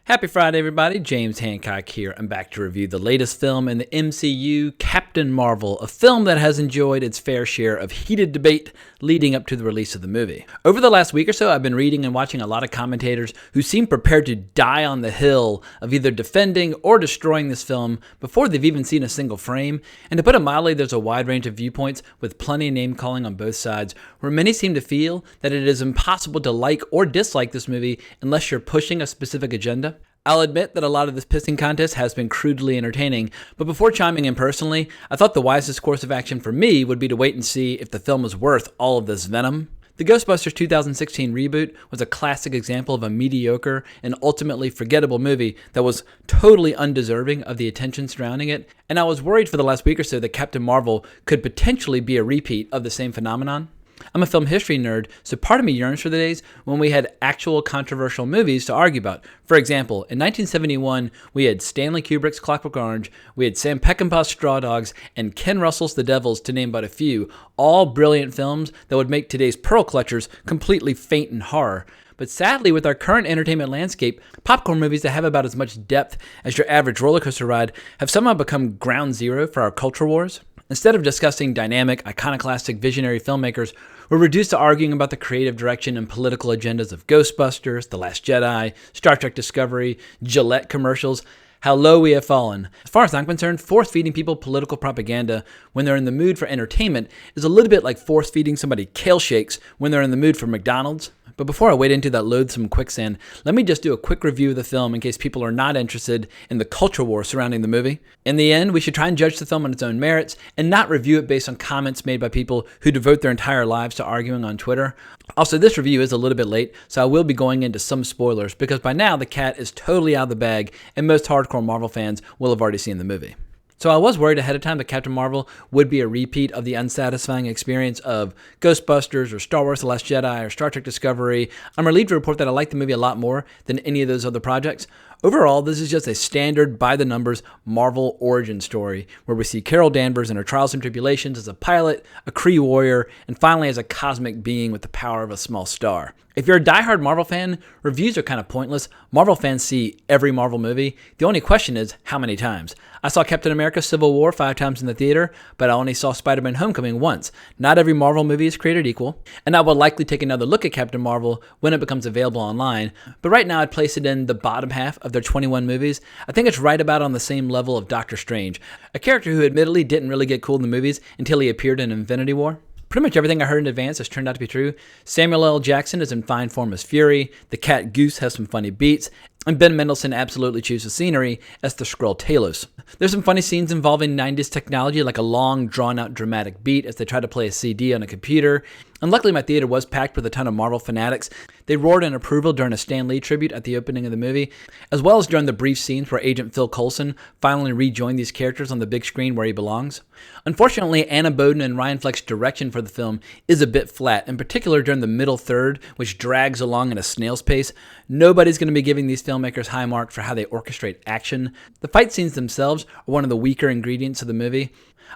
Happy Friday, everybody. James Hancock here. I'm back to review the latest film in the MCU, Captain Marvel, a film that has enjoyed its fair share of heated debate leading up to the release of the movie. Over the last week or so, I've been reading and watching a lot of commentators who seem prepared to die on the hill of either defending or destroying this film before they've even seen a single frame. And to put it mildly, there's a wide range of viewpoints with plenty of name-calling on both sides, where many seem to feel that it is impossible to like or dislike this movie unless you're pushing a specific agenda. I'll admit that a lot of this pissing contest has been crudely entertaining, but before chiming in personally, I thought the wisest course of action for me would be to wait and see if the film is worth all of this venom. The Ghostbusters 2016 reboot was a classic example of a mediocre and ultimately forgettable movie that was totally undeserving of the attention surrounding it, and I was worried for the last week or so that Captain Marvel could potentially be a repeat of the same phenomenon. I'm a film history nerd, so part of me yearns for the days when we had actual controversial movies to argue about. For example, in 1971, we had Stanley Kubrick's Clockwork Orange, we had Sam Peckinpah's Straw Dogs, and Ken Russell's The Devils, to name but a few, all brilliant films that would make today's pearl clutchers completely faint in horror. But sadly, with our current entertainment landscape, popcorn movies that have about as much depth as your average roller coaster ride have somehow become ground zero for our culture wars. Instead of discussing dynamic, iconoclastic, visionary filmmakers, we're reduced to arguing about the creative direction and political agendas of Ghostbusters, The Last Jedi, Star Trek Discovery, Gillette commercials. How low we have fallen. As far as I'm concerned, force-feeding people political propaganda when they're in the mood for entertainment is a little bit like force-feeding somebody kale shakes when they're in the mood for McDonald's. But before I wade into that loathsome quicksand, let me just do a quick review of the film in case people are not interested in the culture war surrounding the movie. In the end, we should try and judge the film on its own merits and not review it based on comments made by people who devote their entire lives to arguing on Twitter. Also, this review is a little bit late, so I will be going into some spoilers because by now the cat is totally out of the bag and most hardcore Marvel fans will have already seen the movie. So I was worried ahead of time that Captain Marvel would be a repeat of the unsatisfying experience of Ghostbusters or Star Wars The Last Jedi or Star Trek Discovery. I'm relieved to report that I like the movie a lot more than any of those other projects. Overall, this is just a standard by-the-numbers Marvel origin story where we see Carol Danvers in her trials and tribulations as a pilot, a Kree warrior, and finally as a cosmic being with the power of a small star. If you're a diehard Marvel fan, reviews are kind of pointless. Marvel fans see every Marvel movie. The only question is, how many times? I saw Captain America Civil War 5 times in the theater, but I only saw Spider-Man Homecoming once. Not every Marvel movie is created equal, and I will likely take another look at Captain Marvel when it becomes available online, but right now I'd place it in the bottom half of their 21 movies. I think it's right about on the same level of Doctor Strange, a character who admittedly didn't really get cool in the movies until he appeared in Infinity War. Pretty much everything I heard in advance has turned out to be true. Samuel L. Jackson is in fine form as Fury, the cat Goose has some funny beats, and Ben Mendelsohn absolutely chews the scenery as the Skrull Talos. There's some funny scenes involving 90s technology, like a long, drawn-out dramatic beat as they try to play a CD on a computer. And luckily my theater was packed with a ton of Marvel fanatics. They roared in approval during a Stan Lee tribute at the opening of the movie, as well as during the brief scenes where Agent Phil Coulson finally rejoined these characters on the big screen where he belongs. Unfortunately, Anna Boden and Ryan Fleck's direction for the film is a bit flat, in particular during the middle third, which drags along at a snail's pace. Nobody's going to be giving these filmmakers high marks for how they orchestrate action. The fight scenes themselves are one of the weaker ingredients of the movie.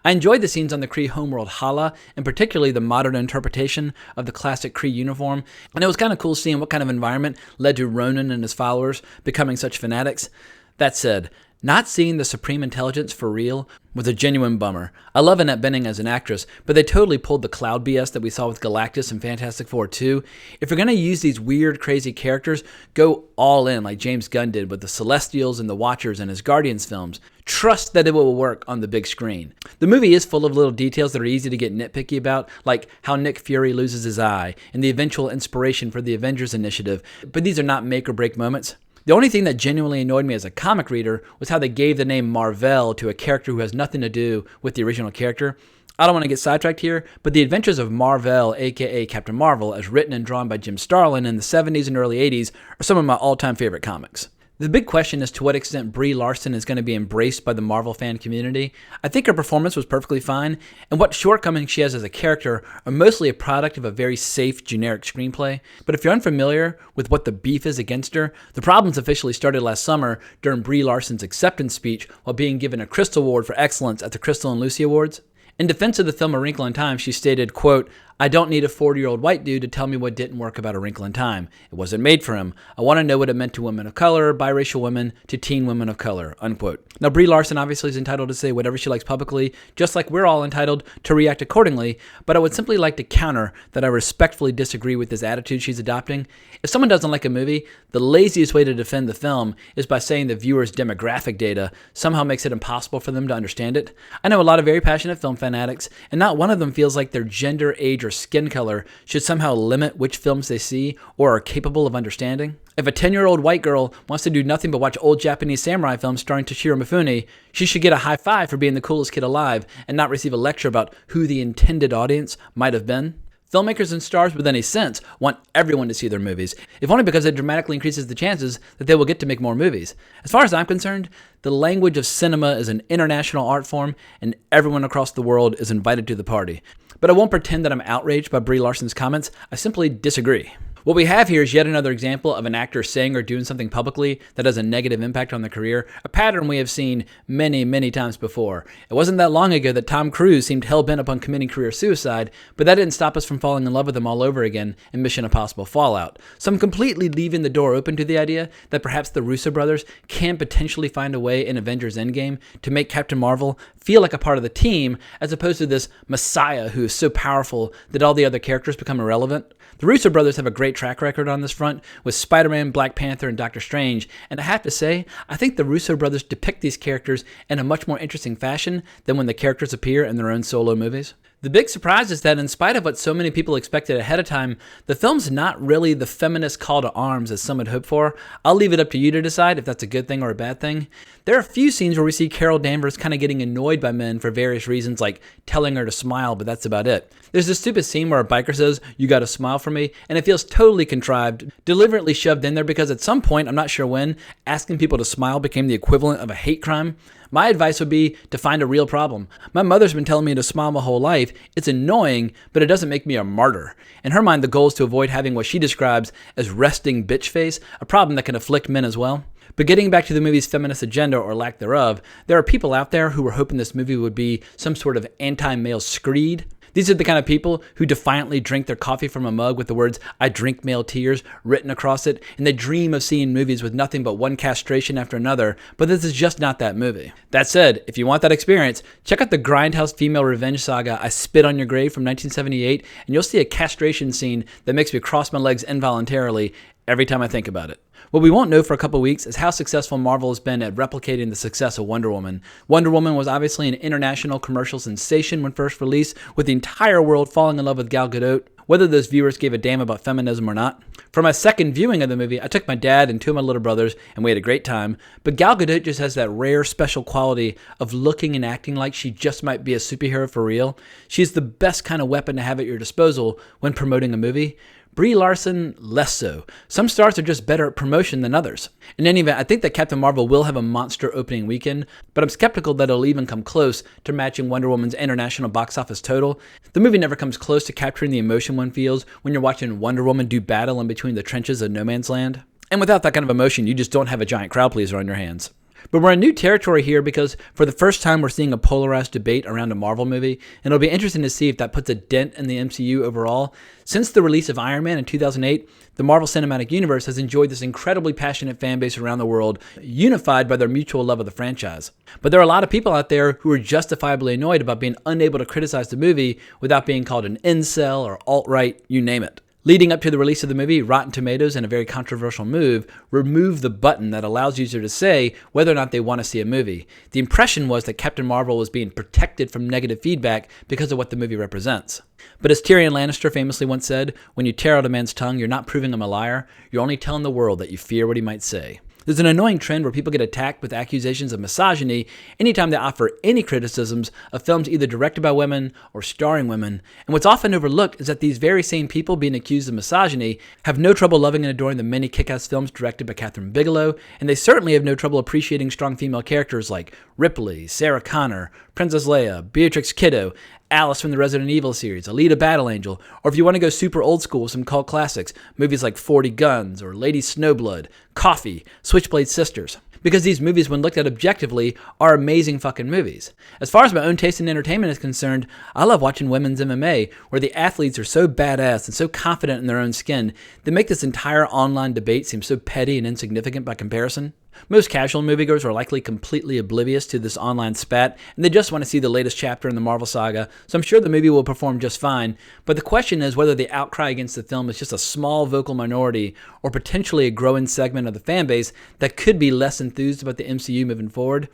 I enjoyed the scenes on the Kree homeworld Hala, and particularly the modern interpretation of the classic Kree uniform, and it was kind of cool seeing what kind of environment led to Ronan and his followers becoming such fanatics. That said, not seeing the Supreme Intelligence for real was a genuine bummer. I love Annette Bening as an actress, but they totally pulled the cloud BS that we saw with Galactus and Fantastic Four 2. If you're going to use these weird, crazy characters, go all in like James Gunn did with the Celestials and the Watchers and his Guardians films. Trust that it will work on the big screen. The movie is full of little details that are easy to get nitpicky about, like how Nick Fury loses his eye and the eventual inspiration for the Avengers Initiative, but these are not make or break moments. The only thing that genuinely annoyed me as a comic reader was how they gave the name Marvel to a character who has nothing to do with the original character. I don't want to get sidetracked here, but the adventures of Marvel, aka Captain Marvel, as written and drawn by Jim Starlin in the 70s and early 80s, are some of my all-time favorite comics. The big question is to what extent Brie Larson is going to be embraced by the Marvel fan community. I think her performance was perfectly fine, and what shortcomings she has as a character are mostly a product of a very safe, generic screenplay. But if you're unfamiliar with what the beef is against her, the problems officially started last summer during Brie Larson's acceptance speech while being given a Crystal Award for Excellence at the Crystal and Lucy Awards. In defense of the film A Wrinkle in Time, she stated, quote, I don't need a 40-year-old white dude to tell me what didn't work about A Wrinkle in Time. It wasn't made for him. I want to know what it meant to women of color, biracial women, to teen women of color," unquote. Now, Brie Larson obviously is entitled to say whatever she likes publicly, just like we're all entitled to react accordingly, but I would simply like to counter that I respectfully disagree with this attitude she's adopting. If someone doesn't like a movie, the laziest way to defend the film is by saying the viewer's demographic data somehow makes it impossible for them to understand it. I know a lot of very passionate film fanatics, and not one of them feels like their gender, age, or skin color should somehow limit which films they see or are capable of understanding. If a 10-year-old white girl wants to do nothing but watch old Japanese samurai films starring Toshiro Mifune, she should get a high five for being the coolest kid alive and not receive a lecture about who the intended audience might have been. Filmmakers and stars with any sense want everyone to see their movies, if only because it dramatically increases the chances that they will get to make more movies. As far as I'm concerned, the language of cinema is an international art form, and everyone across the world is invited to the party. But I won't pretend that I'm outraged by Brie Larson's comments. I simply disagree. What we have here is yet another example of an actor saying or doing something publicly that has a negative impact on their career, a pattern we have seen many, many times before. It wasn't that long ago that Tom Cruise seemed hell-bent upon committing career suicide, but that didn't stop us from falling in love with him all over again in Mission Impossible Fallout. So I'm completely leaving the door open to the idea that perhaps the Russo brothers can potentially find a way in Avengers Endgame to make Captain Marvel feel like a part of the team, as opposed to this messiah who is so powerful that all the other characters become irrelevant. The Russo brothers have a great track record on this front with Spider-Man, Black Panther, and Doctor Strange, and I have to say, I think the Russo brothers depict these characters in a much more interesting fashion than when the characters appear in their own solo movies. The big surprise is that in spite of what so many people expected ahead of time, the film's not really the feminist call to arms as some had hoped for. I'll leave it up to you to decide if that's a good thing or a bad thing. There are a few scenes where we see Carol Danvers kind of getting annoyed by men for various reasons, like telling her to smile, but that's about it. There's this stupid scene where a biker says, "You gotta smile for me," and it feels totally contrived, deliberately shoved in there because at some point, I'm not sure when, asking people to smile became the equivalent of a hate crime. My advice would be to find a real problem. My mother's been telling me to smile my whole life. It's annoying, but it doesn't make me a martyr. In her mind, the goal is to avoid having what she describes as resting bitch face, a problem that can afflict men as well. But getting back to the movie's feminist agenda or lack thereof, there are people out there who were hoping this movie would be some sort of anti-male screed. These are the kind of people who defiantly drink their coffee from a mug with the words, "I drink male tears," written across it, and they dream of seeing movies with nothing but one castration after another, but this is just not that movie. That said, if you want that experience, check out the Grindhouse female revenge saga, I Spit on Your Grave from 1978, and you'll see a castration scene that makes me cross my legs involuntarily every time I think about it. What we won't know for a couple weeks is how successful Marvel has been at replicating the success of Wonder Woman. Wonder Woman was obviously an international commercial sensation when first released, with the entire world falling in love with Gal Gadot, whether those viewers gave a damn about feminism or not. For my second viewing of the movie, I took my dad and two of my little brothers, and we had a great time, but Gal Gadot just has that rare special quality of looking and acting like she just might be a superhero for real. She's the best kind of weapon to have at your disposal when promoting a movie. Brie Larson, less so. Some stars are just better at promotion than others. In any event, I think that Captain Marvel will have a monster opening weekend, but I'm skeptical that it'll even come close to matching Wonder Woman's international box office total. The movie never comes close to capturing the emotion one feels when you're watching Wonder Woman do battle in between the trenches of no man's land. And without that kind of emotion, you just don't have a giant crowd pleaser on your hands. But we're in new territory here because for the first time we're seeing a polarized debate around a Marvel movie, and it'll be interesting to see if that puts a dent in the MCU overall. Since the release of Iron Man in 2008, the Marvel Cinematic Universe has enjoyed this incredibly passionate fan base around the world, unified by their mutual love of the franchise. But there are a lot of people out there who are justifiably annoyed about being unable to criticize the movie without being called an incel or alt-right, you name it. Leading up to the release of the movie, Rotten Tomatoes, in a very controversial move, removed the button that allows users to say whether or not they want to see a movie. The impression was that Captain Marvel was being protected from negative feedback because of what the movie represents. But as Tyrion Lannister famously once said, when you tear out a man's tongue, you're not proving him a liar, you're only telling the world that you fear what he might say. There's an annoying trend where people get attacked with accusations of misogyny anytime they offer any criticisms of films either directed by women or starring women. And what's often overlooked is that these very same people being accused of misogyny have no trouble loving and adoring the many kick-ass films directed by Catherine Bigelow, and they certainly have no trouble appreciating strong female characters like Ripley, Sarah Connor, Princess Leia, Beatrix Kiddo, Alice from the Resident Evil series, Alita Battle Angel, or if you want to go super old school with some cult classics, movies like 40 Guns or Lady Snowblood, Coffee, Switchblade Sisters. because these movies, when looked at objectively, are amazing fucking movies. As far as my own taste in entertainment is concerned, I love watching women's MMA, where the athletes are so badass and so confident in their own skin, they make this entire online debate seem so petty and insignificant by comparison. Most casual moviegoers are likely completely oblivious to this online spat, and they just want to see the latest chapter in the Marvel saga, so I'm sure the movie will perform just fine, but the question is whether the outcry against the film is just a small vocal minority, or potentially a growing segment of the fanbase that could be less enthused about the MCU moving forward.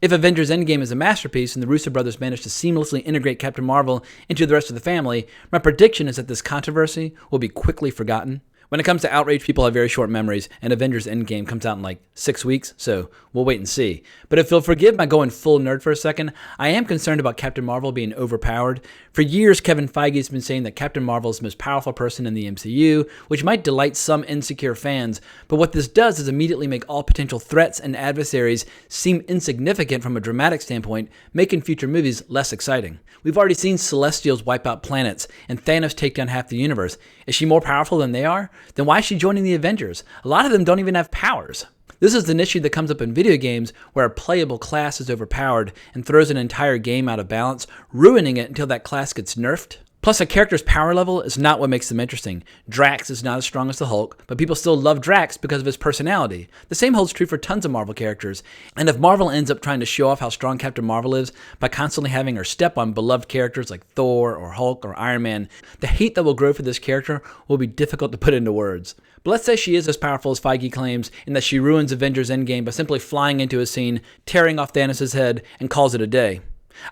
If Avengers Endgame is a masterpiece and the Russo brothers manage to seamlessly integrate Captain Marvel into the rest of the family, my prediction is that this controversy will be quickly forgotten. When it comes to outrage, people have very short memories, and Avengers Endgame comes out in like 6 weeks, so we'll wait and see. But if you'll forgive my going full nerd for a second, I am concerned about Captain Marvel being overpowered. For years, Kevin Feige has been saying that Captain Marvel is the most powerful person in the MCU, which might delight some insecure fans, but what this does is immediately make all potential threats and adversaries seem insignificant from a dramatic standpoint, making future movies less exciting. We've already seen Celestials wipe out planets, and Thanos take down half the universe. Is she more powerful than they are? Then why is she joining the Avengers? A lot of them don't even have powers. This is an issue that comes up in video games where a playable class is overpowered and throws an entire game out of balance, ruining it until that class gets nerfed. Plus, a character's power level is not what makes them interesting. Drax is not as strong as the Hulk, but people still love Drax because of his personality. The same holds true for tons of Marvel characters, and if Marvel ends up trying to show off how strong Captain Marvel is by constantly having her step on beloved characters like Thor or Hulk or Iron Man, the hate that will grow for this character will be difficult to put into words. But let's say she is as powerful as Feige claims, and that she ruins Avengers Endgame by simply flying into a scene, tearing off Thanos' head, and calls it a day.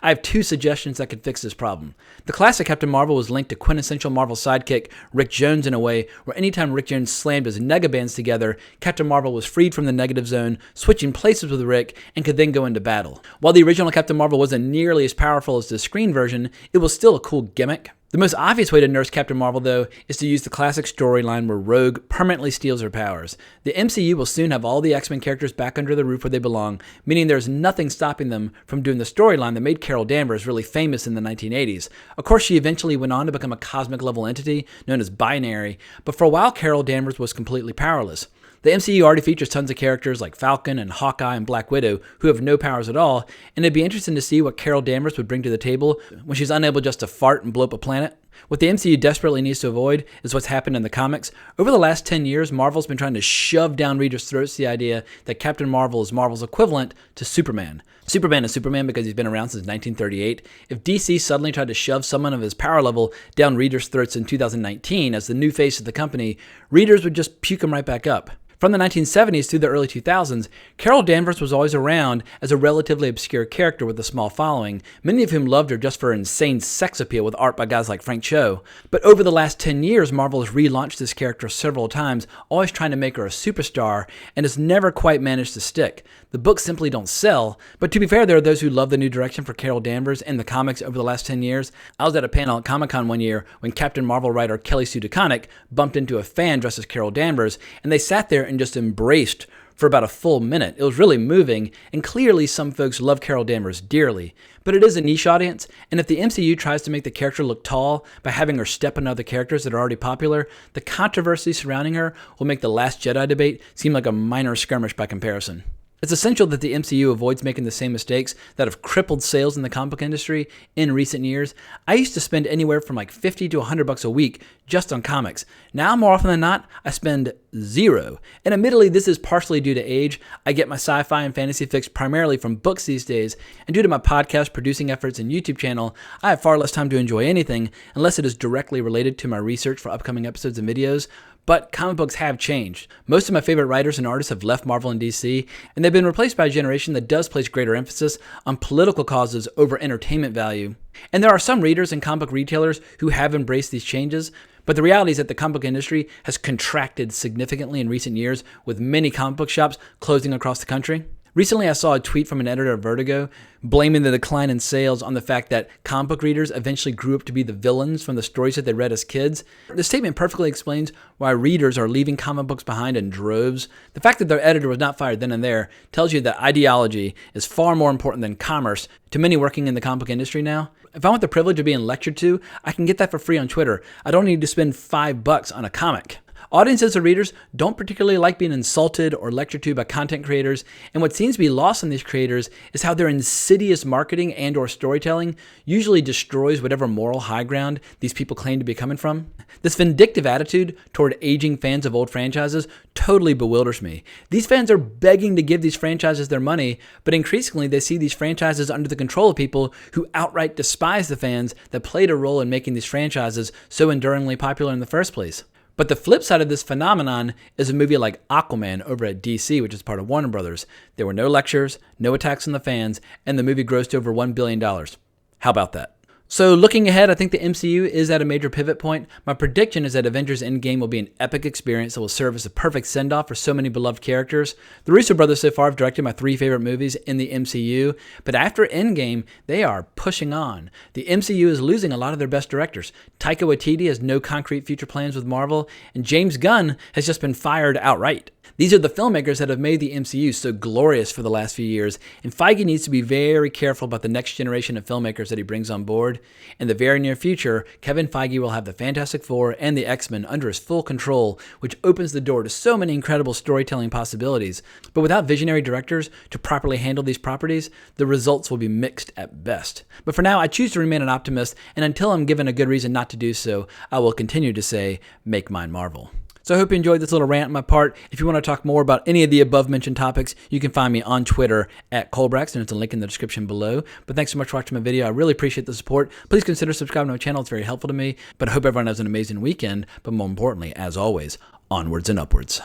I have 2 suggestions that could fix this problem. The classic Captain Marvel was linked to quintessential Marvel sidekick Rick Jones in a way where anytime Rick Jones slammed his negabands together, Captain Marvel was freed from the negative zone, switching places with Rick, and could then go into battle. While the original Captain Marvel wasn't nearly as powerful as the screen version, it was still a cool gimmick. The most obvious way to nurse Captain Marvel, though, is to use the classic storyline where Rogue permanently steals her powers. The MCU will soon have all the X-Men characters back under the roof where they belong, meaning there's nothing stopping them from doing the storyline that made Carol Danvers really famous in the 1980s. Of course, she eventually went on to become a cosmic-level entity known as Binary, but for a while, Carol Danvers was completely powerless. The MCU already features tons of characters like Falcon and Hawkeye and Black Widow who have no powers at all, and it'd be interesting to see what Carol Danvers would bring to the table when she's unable just to fart and blow up a planet. What the MCU desperately needs to avoid is what's happened in the comics. Over the last 10 years, Marvel's been trying to shove down readers' throats the idea that Captain Marvel is Marvel's equivalent to Superman. Superman is Superman because he's been around since 1938. If DC suddenly tried to shove someone of his power level down readers' throats in 2019 as the new face of the company, readers would just puke him right back up. From the 1970s through the early 2000s, Carol Danvers was always around as a relatively obscure character with a small following, many of whom loved her just for her insane sex appeal with art by guys like Frank Cho. But over the last 10 years, Marvel has relaunched this character several times, always trying to make her a superstar, and has never quite managed to stick. The books simply don't sell, but to be fair, there are those who love the new direction for Carol Danvers and the comics over the last 10 years. I was at a panel at Comic-Con one year when Captain Marvel writer Kelly Sue DeConnick bumped into a fan dressed as Carol Danvers, and they sat there and just embraced for about a full minute. It was really moving, and clearly some folks love Carol Danvers dearly. But it is a niche audience, and if the MCU tries to make the character look tall by having her step on other characters that are already popular, the controversy surrounding her will make the Last Jedi debate seem like a minor skirmish by comparison. It's essential that the MCU avoids making the same mistakes that have crippled sales in the comic book industry in recent years. I used to spend anywhere from like $50 to $100 a week just on comics. Now, more often than not, I spend $0. And admittedly, this is partially due to age. I get my sci-fi and fantasy fix primarily from books these days, and due to my podcast producing efforts and YouTube channel, I have far less time to enjoy anything unless it is directly related to my research for upcoming episodes and videos. But comic books have changed. Most of my favorite writers and artists have left Marvel and DC, and they've been replaced by a generation that does place greater emphasis on political causes over entertainment value. And there are some readers and comic book retailers who have embraced these changes, but the reality is that the comic book industry has contracted significantly in recent years, with many comic book shops closing across the country. Recently, I saw a tweet from an editor of Vertigo blaming the decline in sales on the fact that comic book readers eventually grew up to be the villains from the stories that they read as kids. The statement perfectly explains why readers are leaving comic books behind in droves. The fact that their editor was not fired then and there tells you that ideology is far more important than commerce to many working in the comic book industry now. If I want the privilege of being lectured to, I can get that for free on Twitter. I don't need to spend $5 on a comic. Audiences or readers don't particularly like being insulted or lectured to by content creators, and what seems to be lost on these creators is how their insidious marketing and or storytelling usually destroys whatever moral high ground these people claim to be coming from. This vindictive attitude toward aging fans of old franchises totally bewilders me. These fans are begging to give these franchises their money, but increasingly they see these franchises under the control of people who outright despise the fans that played a role in making these franchises so enduringly popular in the first place. But the flip side of this phenomenon is a movie like Aquaman over at DC, which is part of Warner Brothers. There were no lectures, no attacks on the fans, and the movie grossed over $1 billion. How about that? So looking ahead, I think the MCU is at a major pivot point. My prediction is that Avengers Endgame will be an epic experience that will serve as a perfect send-off for so many beloved characters. The Russo brothers so far have directed my 3 favorite movies in the MCU, but after Endgame, they are pushing on. The MCU is losing a lot of their best directors. Taika Waititi has no concrete future plans with Marvel, and James Gunn has just been fired outright. These are the filmmakers that have made the MCU so glorious for the last few years, and Feige needs to be very careful about the next generation of filmmakers that he brings on board. In the very near future, Kevin Feige will have the Fantastic Four and the X-Men under his full control, which opens the door to so many incredible storytelling possibilities. But without visionary directors to properly handle these properties, the results will be mixed at best. But for now, I choose to remain an optimist, and until I'm given a good reason not to do so, I will continue to say, make mine Marvel. So I hope you enjoyed this little rant on my part. If you want to talk more about any of the above mentioned topics, you can find me on Twitter at Colbrax, and it's a link in the description below. But thanks so much for watching my video. I really appreciate the support. Please consider subscribing to my channel. It's very helpful to me. But I hope everyone has an amazing weekend. But more importantly, as always, onwards and upwards.